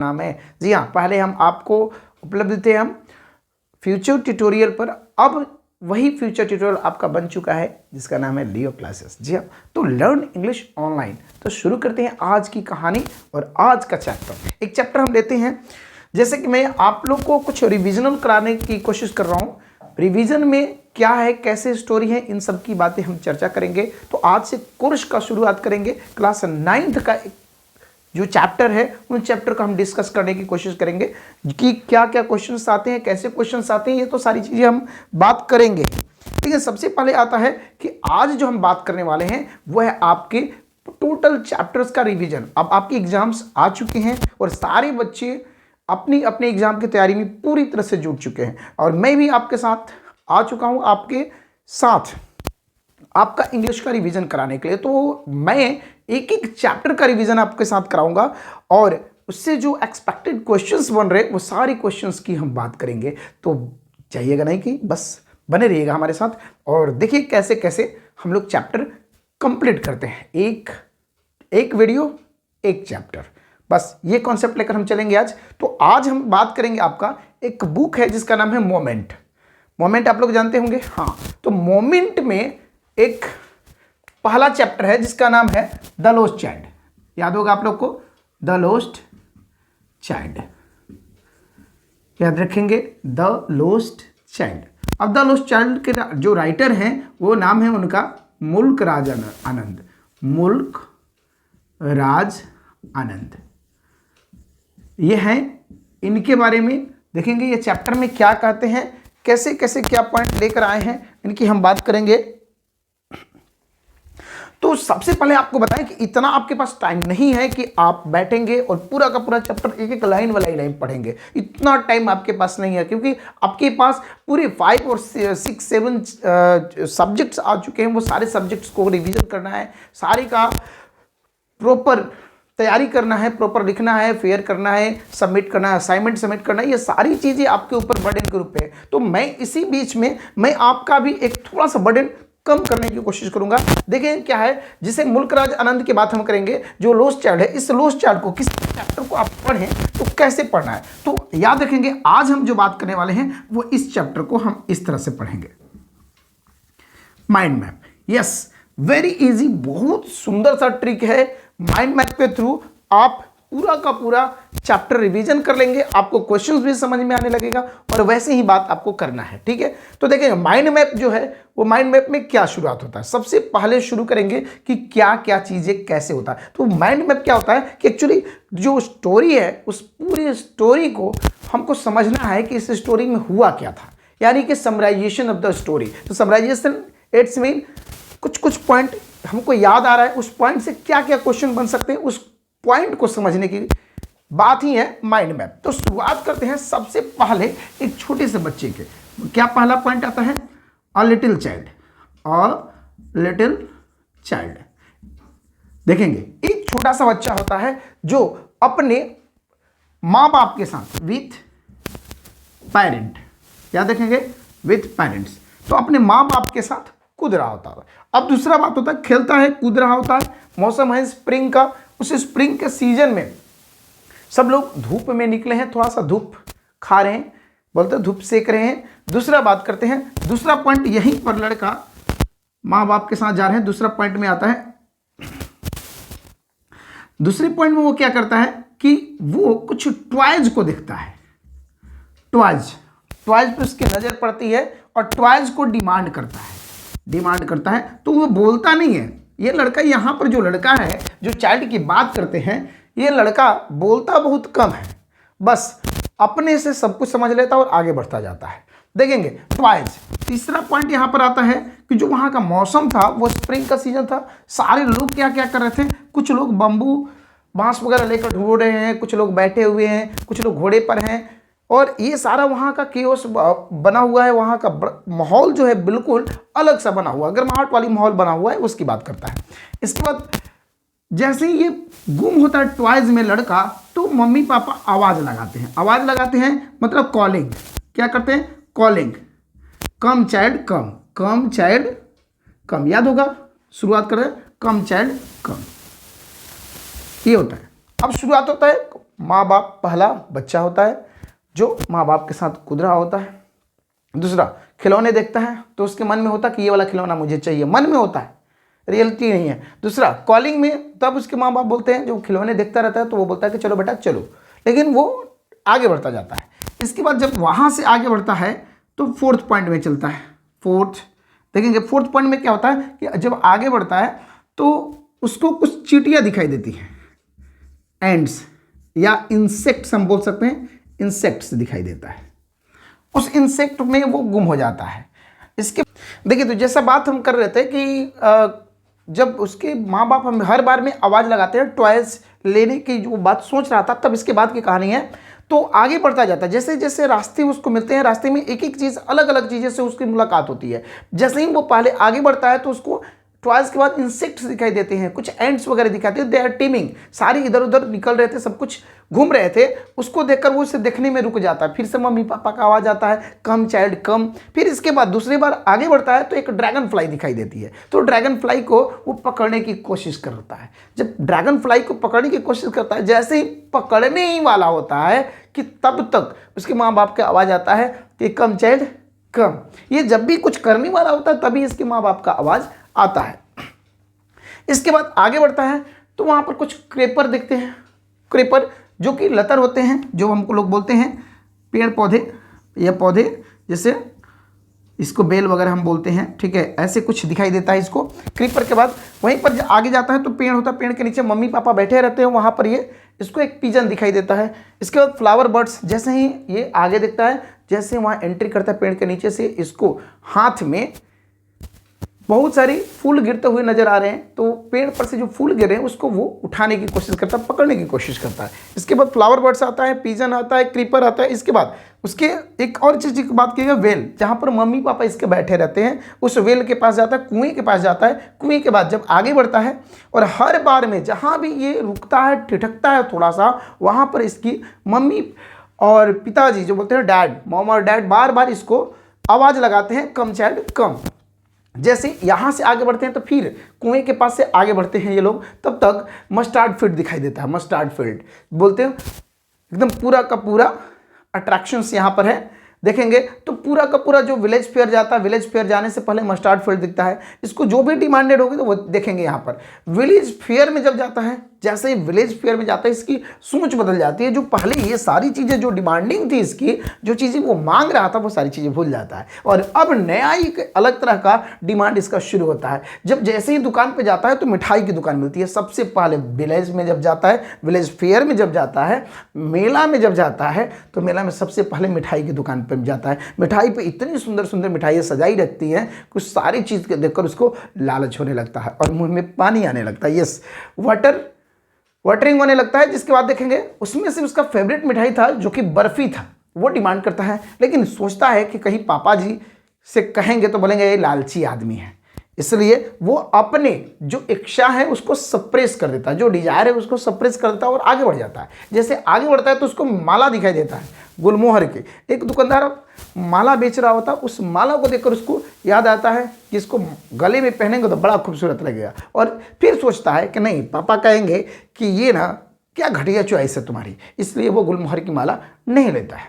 नाम है। जी हाँ, पहले हम आपको उपलब्ध थे हम फ्यूचर ट्यूटोरियल पर, अब वही फ्यूचर ट्यूटोरियल आपका बन चुका है जिसका नाम है लियो क्लासेस। जी हाँ, तो लर्न इंग्लिश ऑनलाइन। तो शुरू करते हैं आज की कहानी और आज का चैप्टर। एक चैप्टर हम लेते हैं, जैसे कि मैं आप लोग को कुछ रिविजनल कराने की कोशिश कर रहा हूँ। रिवीजन में क्या है, कैसे स्टोरी है, इन सब की बातें हम चर्चा करेंगे। तो आज से कोर्स का शुरुआत करेंगे। क्लास 9th का जो चैप्टर है उन चैप्टर का हम डिस्कस करने की कोशिश करेंगे कि क्या क्या क्वेश्चंस आते हैं, कैसे क्वेश्चंस आते हैं, ये तो सारी चीज़ें हम बात करेंगे। ठीक है, सबसे पहले आता है कि आज जो हम बात करने वाले हैं वो है आपके टोटल चैप्टर्स का रिवीजन। अब आपके एग्जाम्स आ चुके हैं और सारे बच्चे अपनी अपने एग्जाम की तैयारी में पूरी तरह से जुट चुके हैं और मैं भी आपके साथ आ चुका हूँ, आपके साथ आपका इंग्लिश का रिवीजन कराने के लिए। तो मैं एक एक चैप्टर का रिवीजन आपके साथ कराऊंगा और उससे जो एक्सपेक्टेड क्वेश्चंस बन रहे वो सारे क्वेश्चंस की हम बात करेंगे। तो चाहिएगा नहीं कि बस बने रहिएगा हमारे साथ और देखिए कैसे कैसे हम लोग चैप्टर कंप्लीट करते हैं। एक वीडियो एक चैप्टर, बस ये कॉन्सेप्ट लेकर हम चलेंगे आज। तो आज हम बात करेंगे, आपका एक बुक है जिसका नाम है मोमेंट। मोमेंट आप लोग जानते होंगे, हाँ। तो मोमेंट में एक पहला चैप्टर है जिसका नाम है द लॉस्ट चाइल्ड। याद होगा आप लोग को, द लॉस्ट चाइल्ड, याद रखेंगे, द लॉस्ट चाइल्ड। अब द लॉस्ट चाइल्ड के जो राइटर हैं वो नाम है उनका मुल्क राज आनंद। मुल्क राज आनंद, ये हैं। इनके बारे में देखेंगे ये चैप्टर में क्या कहते हैं, कैसे कैसे क्या पॉइंट लेकर आए हैं, इनकी हम बात करेंगे। तो सबसे पहले आपको बताएं कि इतना आपके पास टाइम नहीं है कि आप बैठेंगे और पूरा का पूरा चैप्टर एक एक लाइन वाला लाइन पढ़ेंगे। इतना टाइम आपके पास नहीं है क्योंकि आपके पास पूरे 5 और 6 7 सब्जेक्ट्स आ चुके हैं। वो सारे सब्जेक्ट्स को रिवीजन करना है, सारे का प्रॉपर तैयारी करना है, प्रॉपर लिखना है, फेयर करना है, सबमिट करना है, असाइनमेंट सबमिट करना है। ये सारी चीज़ें आपके ऊपर बर्डन के रूप में है। तो मैं इसी बीच में मैं आपका भी एक थोड़ा सा बर्डन कम करने की कोशिश करूंगा। देखिए क्या है, जिसे मुल्क राज आनंद की बात हम करेंगे, जो लॉस्ट चाइल्ड है, इस लॉस्ट चाइल्ड को, किस चैप्टर को आप पढ़ें तो कैसे पढ़ना है, तो याद रखेंगे आज हम जो बात करने वाले हैं वो इस चैप्टर को हम इस तरह से पढ़ेंगे। Mind map, yes, very easy, बहुत सुंदर सा ट्रिक है। माइंड मैप के थ्रू आप पूरा का पूरा चैप्टर रिवीजन कर लेंगे, आपको क्वेश्चंस भी समझ में आने लगेगा और वैसे ही बात आपको करना है। ठीक है, तो देखिए माइंड मैप जो है वो माइंड मैप में क्या शुरुआत होता है। सबसे पहले शुरू करेंगे कि क्या क्या चीजें कैसे होता है। तो माइंड मैप क्या होता है कि एक्चुअली जो स्टोरी है उस पूरी स्टोरी को हमको समझना है कि इस स्टोरी में हुआ क्या था, यानी कि समराइजेशन ऑफ द स्टोरी। तो समराइजेशन इट्स मीन कुछ पॉइंट हमको याद आ रहा है, उस पॉइंट से क्या क्या क्वेश्चन बन सकते हैं, उस पॉइंट को समझने की बात ही है माइंड मैप। तो शुरुआत करते हैं सबसे पहले एक छोटे से बच्चे के। क्या पहला पॉइंट आता है, a little child. A little child, देखेंगे एक छोटा सा बच्चा होता है जो अपने माँ बाप के साथ, विथ पेरेंट, याद रखेंगे, विथ पेरेंट्स, तो अपने माँ बाप के साथ कूद रहा होता है। अब दूसरा बात होता है, खेलता है, कूद रहा होता है, मौसम है स्प्रिंग का, उस स्प्रिंग के सीजन में सब लोग धूप में निकले हैं, थोड़ा सा धूप खा रहे हैं, बोलते धूप सेक रहे हैं। दूसरा बात करते हैं, दूसरा पॉइंट यहीं पर लड़का माँ बाप के साथ जा रहे हैं। दूसरा पॉइंट में आता है, दूसरे पॉइंट में वो क्या करता है कि वो कुछ टॉयज को देखता है। टॉयज पे उसकी नजर पड़ती है और टॉयज को डिमांड करता है। तो वो बोलता नहीं है। ये लड़का, यहाँ पर जो लड़का है, जो चाइल्ड की बात करते हैं, ये लड़का बोलता बहुत कम है, बस अपने से सब कुछ समझ लेता है और आगे बढ़ता जाता है। देखेंगे टॉयज। तीसरा पॉइंट यहाँ पर आता है कि जो वहाँ का मौसम था वो स्प्रिंग का सीजन था। सारे लोग क्या क्या कर रहे थे, कुछ लोग बम्बू बांस वगैरह लेकर ढूंढ रहे हैं, कुछ लोग बैठे हुए हैं, कुछ लोग घोड़े पर हैं और ये सारा वहाँ का केओस बना हुआ है। वहाँ का माहौल जो है बिल्कुल अलग सा बना हुआ, गर्माहट वाली माहौल बना हुआ है, उसकी बात करता है। इसके बाद जैसे ही ये गुम होता है टॉयज में लड़का, तो मम्मी पापा आवाज़ लगाते हैं, मतलब कॉलिंग। क्या करते हैं, कॉलिंग, कम चाइल्ड कम, कम चाइल्ड कम। याद होगा, शुरुआत कर रहे हैं, कम चाइल्ड कम, ये होता है। अब शुरुआत होता है माँ बाप पहला बच्चा होता है जो माँ बाप के साथ कूद रहा होता है। दूसरा, खिलौने देखता है तो उसके मन में होता है कि ये वाला खिलौना मुझे चाहिए, मन में होता है, रियलिटी नहीं है। दूसरा, कॉलिंग में तब उसके माँ बाप बोलते हैं, जो खिलौने देखता रहता है तो वो बोलता है कि चलो बेटा चलो, लेकिन वो आगे बढ़ता जाता है। इसके बाद जब वहाँ से आगे बढ़ता है तो फोर्थ पॉइंट में चलता है। फोर्थ देखेंगे, फोर्थ पॉइंट में क्या होता है कि जब आगे बढ़ता है तो उसको कुछ चींटियाँ दिखाई देती हैं, एंड्स या इंसेक्ट्स हम बोल सकते हैं, इंसेक्ट्स दिखाई देता है। उस इंसेक्ट में वो गुम हो जाता है। इसके देखिए, तो जैसा बात हम कर रहे थे कि जब उसके माँ बाप हम हर बार में आवाज़ लगाते हैं टॉयज लेने की, जो बात सोच रहा था, तब इसके बाद की कहानी है। तो आगे बढ़ता जाता है, जैसे जैसे रास्ते उसको मिलते हैं, रास्ते में एक एक चीज़, अलग अलग चीज़ें से उसकी मुलाकात होती है। जैसे ही वो पहले आगे बढ़ता है तो उसको टॉयज के बाद इंसेक्ट्स दिखाई देते हैं, कुछ एंड्स वगैरह दिखाते हैं, दे आर टीमिंग, सारी इधर उधर निकल रहे थे, सब कुछ घूम रहे थे। उसको देखकर वो उसे देखने में रुक जाता है। फिर से मम्मी पापा का आवाज़ आता है, कम चाइल्ड कम। फिर इसके बाद दूसरी बार आगे बढ़ता है तो एक ड्रैगन फ्लाई दिखाई देती है, तो ड्रैगन फ्लाई को वो पकड़ने की कोशिश करता है। जब ड्रैगन फ्लाई को पकड़ने की कोशिश करता है, जैसे ही पकड़ने ही वाला होता है कि तब तक उसके माँ बाप का आवाज़ आता है कि कम चाइल्ड कम। ये जब भी कुछ करने वाला होता है तभी इसके माँ बाप का आवाज़ आता है। इसके बाद आगे बढ़ता है तो वहाँ पर कुछ क्रेपर दिखते हैं। क्रेपर जो कि लतर होते हैं, जो हमको लोग बोलते हैं पेड़ पौधे या पौधे, जैसे इसको बेल वगैरह हम बोलते हैं, ठीक है, ऐसे कुछ दिखाई देता है इसको। क्रीपर के बाद वहीं पर आगे जाता है तो पेड़ होता है, पेड़ के नीचे मम्मी पापा बैठे रहते हैं, वहाँ पर ये इसको एक पिजन दिखाई देता है। इसके बाद फ्लावर बर्ड्स, जैसे ही ये आगे दिखता है, जैसे वहाँ एंट्री करता है पेड़ के नीचे से, इसको हाथ में बहुत सारे फूल गिरते हुए नजर आ रहे हैं, तो पेड़ पर से जो फूल गिरे हैं उसको वो उठाने की कोशिश करता है, पकड़ने की कोशिश करता है। इसके बाद फ्लावर बर्ड्स आता है, पिजन आता है, क्रीपर आता है। इसके बाद उसके एक और चीज़ की बात की गई, वेल, जहाँ पर मम्मी पापा इसके बैठे रहते हैं, उस वेल के पास जाता है, कुएं के पास जाता है। कुएं के बाद जब आगे बढ़ता है और हर बार में जहाँ भी ये रुकता है, ठिठकता है थोड़ा सा, वहाँ पर इसकी मम्मी और पिताजी जो बोलते हैं डैड, मॉम और डैड, बार बार इसको आवाज़ लगाते हैं, कम चाइल्ड कम। जैसे यहाँ से आगे बढ़ते हैं तो फिर कुएं के पास से आगे बढ़ते हैं ये लोग, तब तक मस्टर्ड फील्ड दिखाई देता है। मस्टर्ड फील्ड बोलते हैं, एकदम पूरा का पूरा अट्रैक्शंस यहाँ पर है। देखेंगे तो पूरा का पूरा जो विलेज फेयर जाता है, विलेज फेयर जाने से पहले मस्टर्ड फील्ड दिखता है। इसको जो भी डिमांडेड होगी तो वो देखेंगे यहाँ पर। विलेज फेयर में जब जाता है, जैसे ही विलेज फेयर में जाता है, इसकी सोच बदल जाती है। जो पहले ये सारी चीज़ें जो डिमांडिंग थी इसकी, जो चीज़ें वो मांग रहा था, वो सारी चीज़ें भूल जाता है और अब नया एक अलग तरह का डिमांड इसका शुरू होता है। जब जैसे ही दुकान पे जाता है तो मिठाई की दुकान मिलती है। सबसे पहले विलेज में जब जाता है, विलेज फेयर में जब जाता है, मेला में जब जाता है, तो मेला में सबसे पहले मिठाई की दुकान पर जाता है। मिठाई पर इतनी सुंदर सुंदर मिठाइयाँ सजाई रखती हैं, कुछ सारी चीज़ के देखकर उसको लालच होने लगता है और मुँह में पानी आने लगता है। यस, वाटरिंग होने लगता है। जिसके बाद देखेंगे उसमें से उसका फेवरेट मिठाई था जो कि बर्फ़ी था, वो डिमांड करता है, लेकिन सोचता है कि कहीं पापा जी से कहेंगे तो बोलेंगे ये लालची आदमी है, इसलिए वो अपने जो इच्छा है उसको सप्रेस कर देता है, जो डिजायर है उसको सप्रेस कर देता है और आगे बढ़ जाता है। जैसे आगे बढ़ता है तो उसको माला दिखाई देता है गुलमोहर के। एक दुकानदार माला बेच रहा होता है, उस माला को देखकर उसको याद आता है कि इसको गले में पहनेंगे तो बड़ा खूबसूरत लगेगा, और फिर सोचता है कि नहीं, पापा कहेंगे कि ये ना क्या घटिया चॉइस है तुम्हारी, इसलिए वो गुलमोहर की माला नहीं लेता है।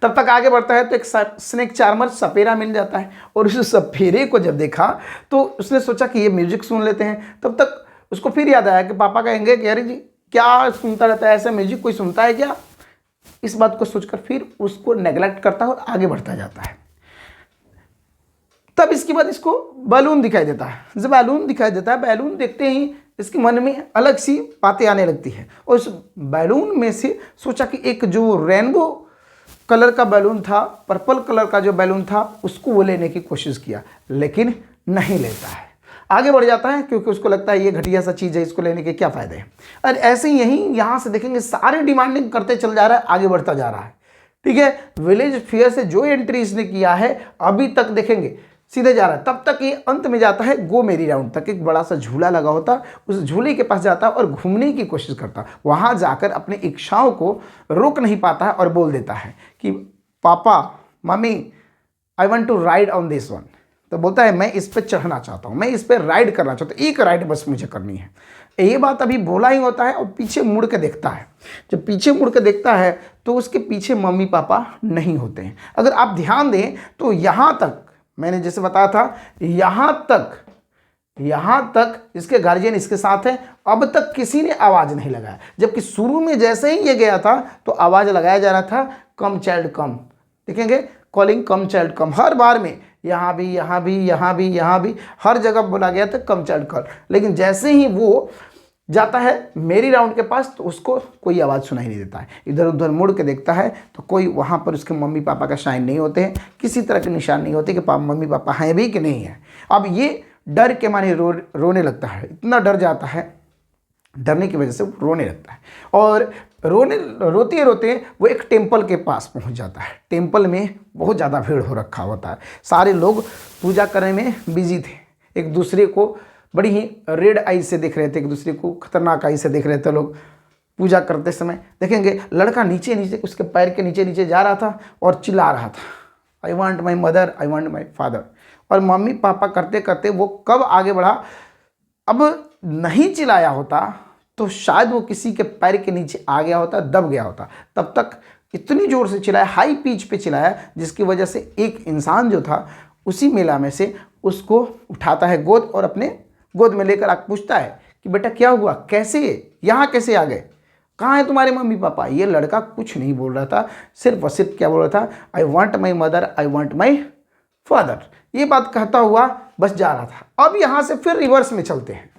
तब तक आगे बढ़ता है तो एक स्नेक चार्मर सपेरा मिल जाता है, और उस सपेरे को जब देखा तो उसने सोचा कि ये म्यूजिक सुन लेते हैं। तब तक उसको फिर याद आया कि पापा कहेंगे कि अरे जी क्या सुनता रहता है, ऐसा म्यूजिक कोई सुनता है क्या। इस बात को सोचकर फिर उसको नेग्लेक्ट करता है और आगे बढ़ता जाता है। तब इसके बाद इसको बैलून दिखाई देता है। जब बैलून दिखाई देता है, बैलून देखते ही इसके मन में अलग सी बातें आने लगती है, और उस बैलून में से सोचा कि एक जो रेनबो कलर का बैलून था, पर्पल कलर का जो बैलून था, उसको वो लेने की कोशिश किया, लेकिन नहीं लेता है। आगे बढ़ जाता है क्योंकि उसको लगता है ये घटिया सा चीज़ है, इसको लेने के क्या फ़ायदे हैं। और ऐसे ही यहीं यहाँ से देखेंगे सारे डिमांडिंग करते चल जा रहा है, आगे बढ़ता जा रहा है। ठीक है, विलेज फेयर से जो एंट्री इसने किया है अभी तक देखेंगे सीधे जा रहा है। तब तक ये अंत में जाता है गो मेरी राउंड तक। एक बड़ा सा झूला लगा होता, उस झूले के पास जाता और घूमने की कोशिश करता। वहाँ जाकर अपनी इच्छाओं को रोक नहीं पाता है और बोल देता है कि पापा मम्मी I want to ride on this one. तो बोलता है मैं इस पर चढ़ना चाहता हूँ, मैं इस पर राइड करना चाहता हूँ, एक राइड बस मुझे करनी है। ये बात अभी बोला ही होता है और पीछे मुड़ के देखता है। जब पीछे मुड़ के देखता है तो उसके पीछे मम्मी पापा नहीं होते हैं। अगर आप ध्यान दें तो यहाँ तक मैंने जैसे बताया था, यहाँ तक इसके गार्जियन इसके साथ है, अब तक किसी ने आवाज़ नहीं लगाया। जबकि शुरू में जैसे ही ये गया था तो आवाज़ लगाया जा रहा था, कम चाइल्ड कम। देखेंगे कॉलिंग कम चाइल्ड कम, हर बार में यहाँ भी यहाँ भी यहाँ भी यहाँ भी हर जगह बोला गया था कम चाइल्ड कॉल। लेकिन जैसे ही वो जाता है मेरी राउंड के पास तो उसको कोई आवाज़ सुनाई नहीं देता है। इधर उधर मुड़ के देखता है तो कोई वहाँ पर उसके मम्मी पापा का साइन नहीं होते हैं, किसी तरह के निशान नहीं होते कि मम्मी पापा हैं भी कि नहीं है। अब ये डर के माने रोने लगता है, इतना डर जाता है, डरने की वजह से वो रोने लगता है। और रोते रोते वो एक टेम्पल के पास पहुंच जाता है। टेम्पल में बहुत ज़्यादा भीड़ हो रखा होता है, सारे लोग पूजा करने में बिजी थे, एक दूसरे को बड़ी ही रेड आई से देख रहे थे, एक दूसरे को खतरनाक आई से देख रहे थे लोग पूजा करते समय। देखेंगे लड़का नीचे नीचे उसके पैर के नीचे नीचे जा रहा था और चिल्ला रहा था, I want my mother, I want my father. और मम्मी पापा करते करते वो कब आगे बढ़ा, अब नहीं चिल्लाया होता तो शायद वो किसी के पैर के नीचे आ गया होता, दब गया होता। तब तक इतनी ज़ोर से चिल्लाया, हाई पिच पे चिल्लाया, जिसकी वजह से एक इंसान जो था उसी मेला में से उसको उठाता है गोद और अपने गोद में लेकर आकर पूछता है कि बेटा क्या हुआ, कैसे यहाँ कैसे आ गए, कहाँ है तुम्हारे मम्मी पापा। ये लड़का कुछ नहीं बोल रहा था, सिर्फ और सिर्फ क्या बोल रहा था, I want my mother, I want my father. ये बात कहता हुआ बस जा रहा था। अब यहाँ से फिर रिवर्स में चलते हैं,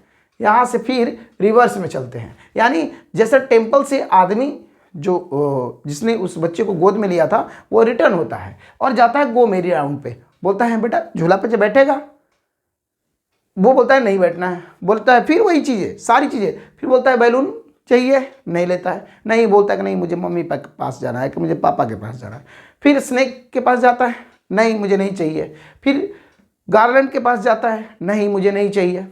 यानी जैसे टेम्पल से आदमी जो जिसने उस बच्चे को गोद में लिया था वो रिटर्न होता है और जाता है गो मेरी राउंड पे। बोलता है बेटा झूला पे बैठेगा, वो बोलता है नहीं बैठना है। बोलता है फिर वही चीज़ें, सारी चीज़ें। फिर बोलता है बैलून चाहिए, नहीं लेता है। नहीं, बोलता है कि नहीं मुझे मम्मी पापा के पास जाना है, कि मुझे पापा के पास जाना है। फिर स्नेक के पास जाता है, नहीं मुझे नहीं चाहिए। फिर गार्लैंड के पास जाता है, नहीं मुझे नहीं चाहिए।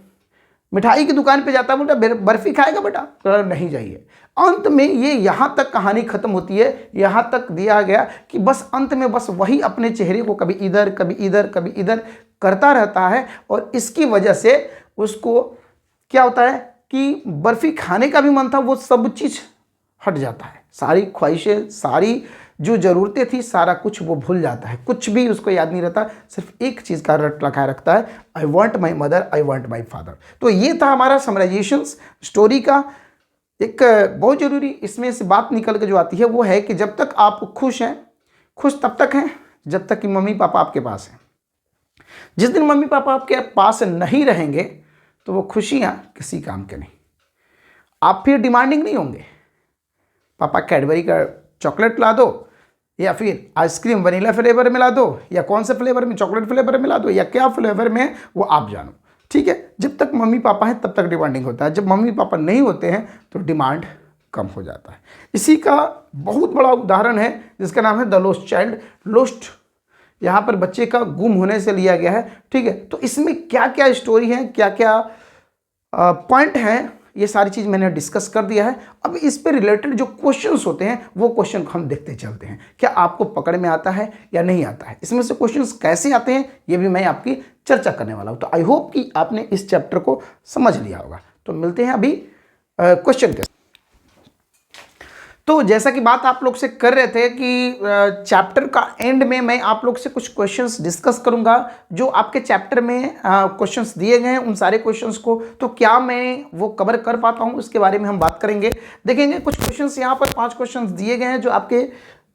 मिठाई की दुकान पे जाता है, बोलता बर्फी खाएगा बेटा, नहीं चाहिए। अंत में ये यहाँ तक कहानी खत्म होती है, यहाँ तक दिया गया कि बस अंत में बस वही अपने चेहरे को कभी इधर कभी इधर कभी इधर करता रहता है और इसकी वजह से उसको क्या होता है कि बर्फी खाने का भी मन था, वो सब चीज़ हट जाता है, सारी ख्वाहिशें, सारी जो ज़रूरतें थी, सारा कुछ वो भूल जाता है, कुछ भी उसको याद नहीं रहता, सिर्फ एक चीज़ का रट लगाए रखता है, I want my mother, I want my father. तो ये था हमारा समराइजेशन स्टोरी का। एक बहुत ज़रूरी इसमें से बात निकल के जो आती है वो है कि जब तक आप खुश हैं, खुश तब तक हैं जब तक कि मम्मी पापा आपके पास हैं। जिस दिन मम्मी पापा आपके पास नहीं रहेंगे तो वो खुशियाँ किसी काम के नहीं। आप फिर डिमांडिंग नहीं होंगे, पापा कैडबरी का चॉकलेट ला दो, या फिर आइसक्रीम वनीला फ्लेवर में ला दो, या कौन से फ्लेवर में, चॉकलेट फ्लेवर में ला दो, या क्या फ्लेवर में है वो आप जानो। ठीक है, जब तक मम्मी पापा हैं तब तक डिमांडिंग होता है, जब मम्मी पापा नहीं होते हैं तो डिमांड कम हो जाता है। इसी का बहुत बड़ा उदाहरण है जिसका नाम है द लॉस्ट चाइल्ड। लॉस्ट यहाँ पर बच्चे का गुम होने से लिया गया है। ठीक है, तो इसमें क्या क्या स्टोरी है, क्या क्या पॉइंट हैं, ये सारी चीज़ मैंने डिस्कस कर दिया है। अब इस पे रिलेटेड जो क्वेश्चंस होते हैं वो क्वेश्चन को हम देखते चलते हैं, क्या आपको पकड़ में आता है या नहीं आता है, इसमें से क्वेश्चंस कैसे आते हैं ये भी मैं आपकी चर्चा करने वाला हूँ। तो आई होप कि आपने इस चैप्टर को समझ लिया होगा। तो मिलते हैं अभी क्वेश्चन के। तो जैसा कि बात आप लोग से कर रहे थे कि चैप्टर का एंड में मैं आप लोग से कुछ क्वेश्चंस डिस्कस करूंगा जो आपके चैप्टर में क्वेश्चंस दिए गए हैं, उन सारे क्वेश्चंस को तो क्या मैं वो कवर कर पाता हूं उसके बारे में हम बात करेंगे। देखेंगे कुछ क्वेश्चंस यहाँ पर 5 क्वेश्चंस दिए गए हैं जो आपके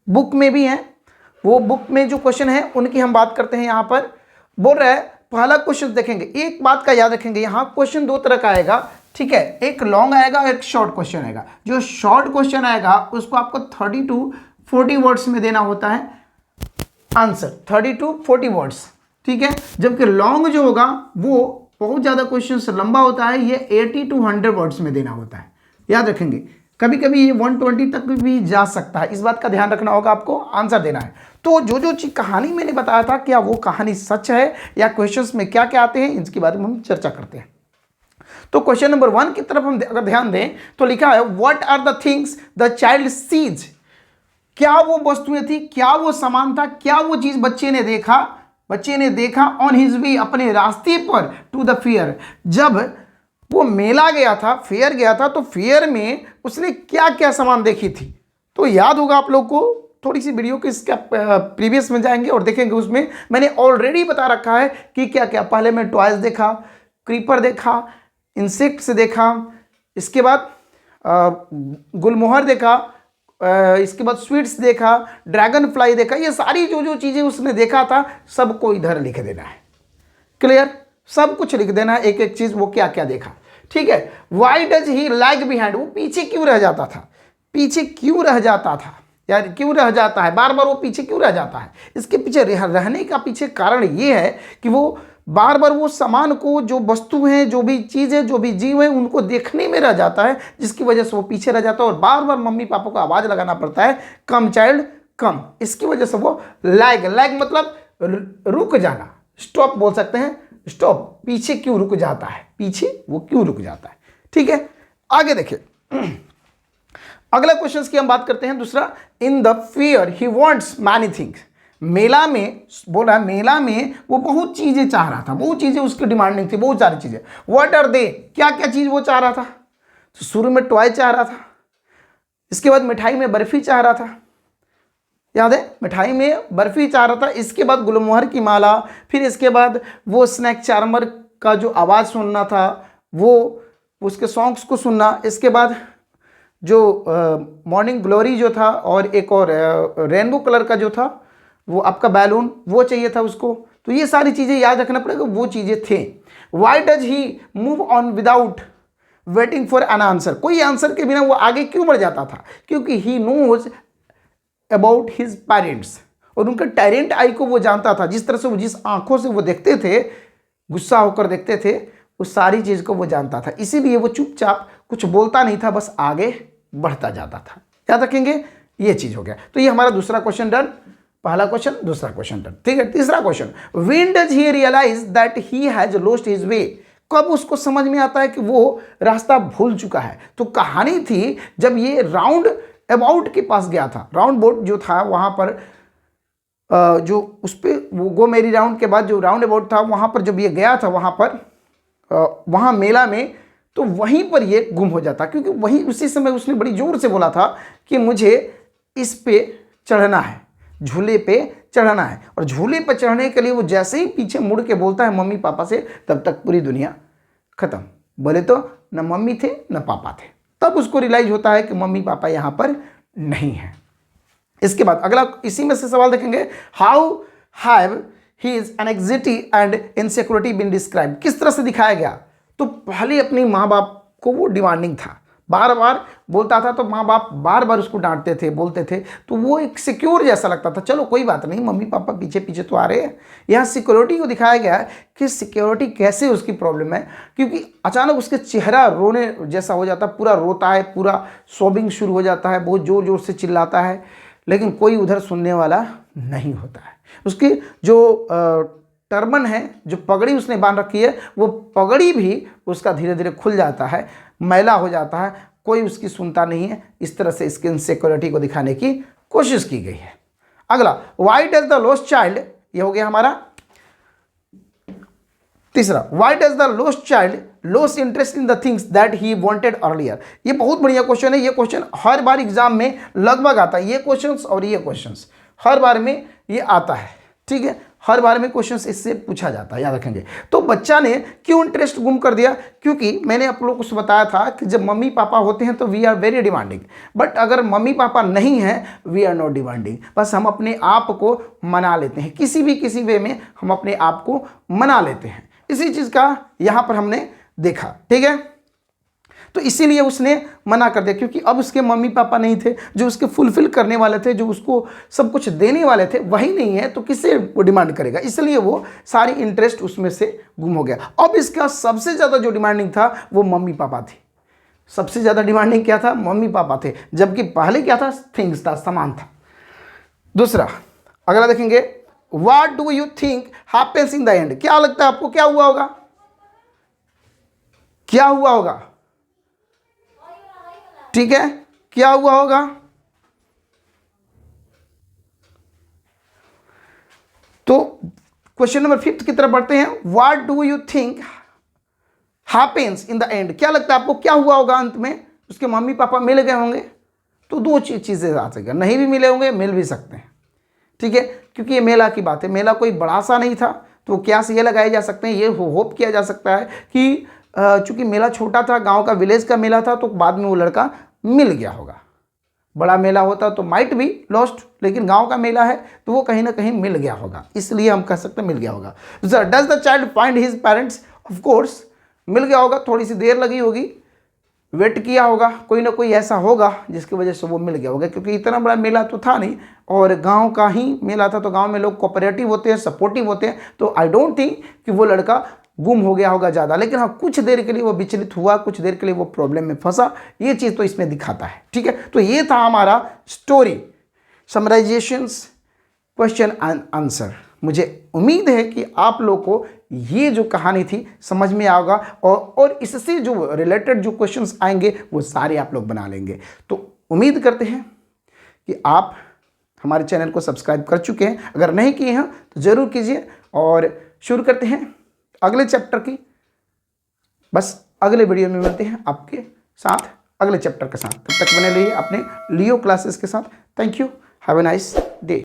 बुक में भी हैं, वो बुक में जो क्वेश्चन है उनकी हम बात करते हैं। यहाँ पर बोल रहा है पहला क्वेश्चन देखेंगे, एक बात का याद रखेंगे, यहाँ क्वेश्चन 2 तरह का आएगा। ठीक है, एक लॉन्ग आएगा, एक शॉर्ट क्वेश्चन आएगा। जो शॉर्ट क्वेश्चन आएगा उसको आपको 30 to 40 वर्ड्स में देना होता है आंसर, 30 to 40 वर्ड्स। ठीक है, जबकि लॉन्ग जो होगा वो बहुत ज़्यादा क्वेश्चन लंबा होता है, ये 80 to 100 वर्ड्स में देना होता है। याद रखेंगे, कभी कभी ये 120 तक भी जा सकता है, इस बात का ध्यान रखना होगा, आपको आंसर देना है। तो जो जो चीज़ कहानी मैंने बताया था क्या वो कहानी सच है या क्वेश्चंस में क्या क्या आते हैं, इसके बारे में हम चर्चा करते हैं। तो क्वेश्चन नंबर 1 की तरफ हम अगर ध्यान दें तो लिखा है what are the things the child sees. क्या वो वस्तुएं थी, क्या वो सामान था, क्या वो चीज बच्चे ने देखा ऑन हिज वे, अपने रास्ते पर, टू द फियर, जब वो मेला गया था, फेयर गया था, तो फेयर में उसने क्या क्या सामान देखी थी। तो याद होगा आप लोग को, थोड़ी सी वीडियो के इसका प्रीवियस में जाएंगे और देखेंगे, उसमें मैंने ऑलरेडी बता रखा है कि क्या क्या। पहले मैं टॉयज देखा, क्रीपर देखा, इंसेक्ट्स देखा, इसके बाद गुलमोहर देखा, इसके बाद स्वीट्स देखा, ड्रैगन फ्लाई देखा। ये सारी जो जो चीज़ें उसने देखा था सबको इधर लिख देना है। क्लियर? सब कुछ लिख देना है, एक एक चीज़ वो क्या क्या देखा। ठीक है। Y does he lag behind, वो पीछे क्यों रह जाता था, पीछे क्यों रह जाता था यार, क्यों रह जाता है, बार बार वो पीछे क्यों रह जाता है। इसके पीछे रहने का पीछे कारण ये है कि वो बार बार वो सामान को, जो वस्तु हैं, जो भी चीज़ें, जो भी जीव हैं, उनको देखने में रह जाता है, जिसकी वजह से वो पीछे रह जाता है और बार बार मम्मी पापा को आवाज़ लगाना पड़ता है, कम चाइल्ड कम। इसकी वजह से वो लैग, लैग मतलब रुक जाना, स्टॉप बोल सकते हैं, स्टॉप, पीछे क्यों रुक जाता है, पीछे वो क्यों रुक जाता है। ठीक है, आगे देखिए। अगला क्वेश्चन की हम बात करते हैं दूसरा। In the fair he wants many things, मेला में बोला, मेला में वो बहुत चीजें चाह रहा था, बहुत चीजें उसकी डिमांडिंग थी, बहुत सारी चीजें। व्हाट आर दे, क्या क्या चीज वो चाह रहा था। तो शुरू में टॉय चाह रहा था, इसके बाद मिठाई में बर्फी चाह रहा था, याद है, मिठाई में बर्फी चाह रहा था, इसके बाद गुलमोहर की माला, फिर इसके बाद वो स्नैक चार्मर का जो आवाज़ सुनना था, वो उसके सॉन्ग्स को सुनना, इसके बाद जो मॉर्निंग ग्लोरी जो था, और एक और रेनबो कलर का जो था वो आपका बैलून, वो चाहिए था उसको। तो ये सारी चीज़ें याद रखना पड़ेगा, वो चीज़ें थे। Why does he move on without waiting for an answer, कोई आंसर के बिना वो आगे क्यों बढ़ जाता था, क्योंकि he knows about his parents, और उनके टैलेंट आई को वो जानता था। जिस तरह से वो, जिस आंखों से वो देखते थे, गुस्सा होकर देखते थे, उस सारी चीज़ को वो जानता था, इसीलिए वो चुपचाप कुछ बोलता नहीं था, बस आगे बढ़ता जाता था। याद रखेंगे, ये चीज़ हो गया। तो ये हमारा दूसरा क्वेश्चन डन, पहला क्वेश्चन, दूसरा क्वेश्चन डन। ठीक है, तीसरा question. When does he realize that he has lost his way, कब उसको समझ में आता है कि वो रास्ता भूल चुका है। तो कहानी थी जब ये राउंड अबाउट के पास गया था, राउंड बोट जो था वहाँ पर, जो उस पर वो गो मेरी राउंड के बाद जो राउंड अबाउट था, वहाँ पर जब ये गया था, वहाँ पर वहाँ मेला में, तो वहीं पर ये गुम हो जाता, क्योंकि वहीं उसी समय उसने बड़ी जोर से बोला था कि मुझे इस पे चढ़ना है, झूले पे चढ़ना है। और झूले पे चढ़ने के लिए वो जैसे ही पीछे मुड़ के बोलता है मम्मी पापा से, तब तक पूरी दुनिया खत्म। बोले तो न मम्मी थे न पापा थे। तब उसको रियलाइज होता है कि मम्मी पापा यहाँ पर नहीं है। इसके बाद अगला इसी में से सवाल देखेंगे। How have his anxiety and insecurity been describe, किस तरह से दिखाया गया। तो पहले अपनी माँ बाप को वो डिमांडिंग था, बार बार बोलता था, तो माँ बाप बार बार उसको डांटते थे, बोलते थे, तो वो एक सिक्योर जैसा लगता था। चलो कोई बात नहीं, मम्मी पापा पीछे पीछे तो आ रहे हैं। यहाँ सिक्योरिटी को दिखाया गया है कि सिक्योरिटी कैसे उसकी प्रॉब्लम है, क्योंकि अचानक उसके चेहरा रोने जैसा हो जाता है, पूरा रोता है, पूरा सोबिंग शुरू हो जाता है, बहुत ज़ोर ज़ोर से चिल्लाता है, लेकिन कोई उधर सुनने वाला नहीं होता है। उसकी जो टर्बन है, जो पगड़ी उसने बांध रखी है, वो पगड़ी भी उसका धीरे धीरे खुल जाता है, मैला हो जाता है, कोई उसकी सुनता नहीं है। इस तरह से इसकी इनसिक्योरिटी को दिखाने की कोशिश की गई है। अगला, why does the lost child, ये हो गया हमारा तीसरा। Why does the lost child lost interest in the things that he wanted earlier. ये बहुत बढ़िया क्वेश्चन है, ये क्वेश्चन हर बार एग्जाम में लगभग आता है, ये क्वेश्चंस और ये क्वेश्चंस हर बार में ये आता है। ठीक है, हर बार में क्वेश्चंस इससे पूछा जाता है, याद रखेंगे। तो बच्चा ने क्यों इंटरेस्ट गुम कर दिया, क्योंकि मैंने आप लोगों को बताया था कि जब मम्मी पापा होते हैं तो we are very demanding, but अगर मम्मी पापा नहीं हैं वी आर नॉट डिमांडिंग। बस हम अपने आप को मना लेते हैं, किसी वे में हम अपने आप को मना लेते हैं। इसी चीज़ का यहाँ पर हमने देखा। ठीक है, तो इसीलिए उसने मना कर दिया, क्योंकि अब उसके मम्मी पापा नहीं थे जो उसके फुलफिल करने वाले थे, जो उसको सब कुछ देने वाले थे, वही नहीं है, तो किससे वो डिमांड करेगा। इसलिए वो सारी इंटरेस्ट उसमें से गुम हो गया। अब इसका सबसे ज़्यादा जो डिमांडिंग था वो मम्मी पापा थी। सबसे ज़्यादा डिमांडिंग क्या था, मम्मी पापा थे, जबकि पहले क्या था, थिंग्स था, सामान था। दूसरा, अगला देखेंगे। What do you think happens in the end, क्या लगता है आपको क्या हुआ होगा, क्या हुआ होगा। ठीक है, क्या हुआ होगा। तो क्वेश्चन नंबर 5 की तरफ बढ़ते हैं। What do you think happens in the end, क्या लगता है आपको क्या हुआ होगा अंत में? उसके मम्मी पापा मिल गए होंगे। तो दो चीज़ें आ सकें, नहीं भी मिले होंगे, मिल भी सकते हैं, ठीक है, क्योंकि ये मेला की बात है, मेला कोई बड़ा सा नहीं था। तो क्या से ये लगाए जा सकते हैं, ये होप किया जा सकता है कि चूंकि मेला छोटा था, गांव का विलेज का मेला था, तो बाद में वो लड़का मिल गया होगा। बड़ा मेला होता तो माइट भी लॉस्ट, लेकिन गांव का मेला है तो वो कहीं ना कहीं मिल गया होगा, इसलिए हम कह सकते हैं मिल गया होगा। Does the child find his parents? Of course मिल गया होगा, थोड़ी सी देर लगी होगी, वेट किया होगा, कोई ना कोई ऐसा होगा जिसकी वजह से वो मिल गया होगा, क्योंकि इतना बड़ा मेला तो था नहीं और गांव का ही मेला था, तो गांव में लोग कोऑपरेटिव होते हैं, सपोर्टिव होते हैं, तो आई डोंट थिंक कि वो लड़का गुम हो गया होगा ज़्यादा। लेकिन हाँ, कुछ देर के लिए वो विचलित हुआ, कुछ देर के लिए वो प्रॉब्लम में फंसा, ये चीज़ तो इसमें दिखाता है, ठीक है। तो ये था हमारा स्टोरी समराइजेशंस, क्वेश्चन एंड आंसर। मुझे उम्मीद है कि आप लोग को ये जो कहानी थी समझ में आएगा और इससे जो रिलेटेड जो क्वेश्चंस आएंगे वो सारे आप लोग बना लेंगे। तो उम्मीद करते हैं कि आप हमारे चैनल को सब्सक्राइब कर चुके हैं, अगर नहीं किए हैं तो ज़रूर कीजिए। और शुरू करते हैं अगले चैप्टर की। बस अगले वीडियो में मिलते हैं आपके साथ अगले चैप्टर के साथ, तब तक बने रहिए अपने लियो क्लासेस के साथ। Thank you, have a nice day.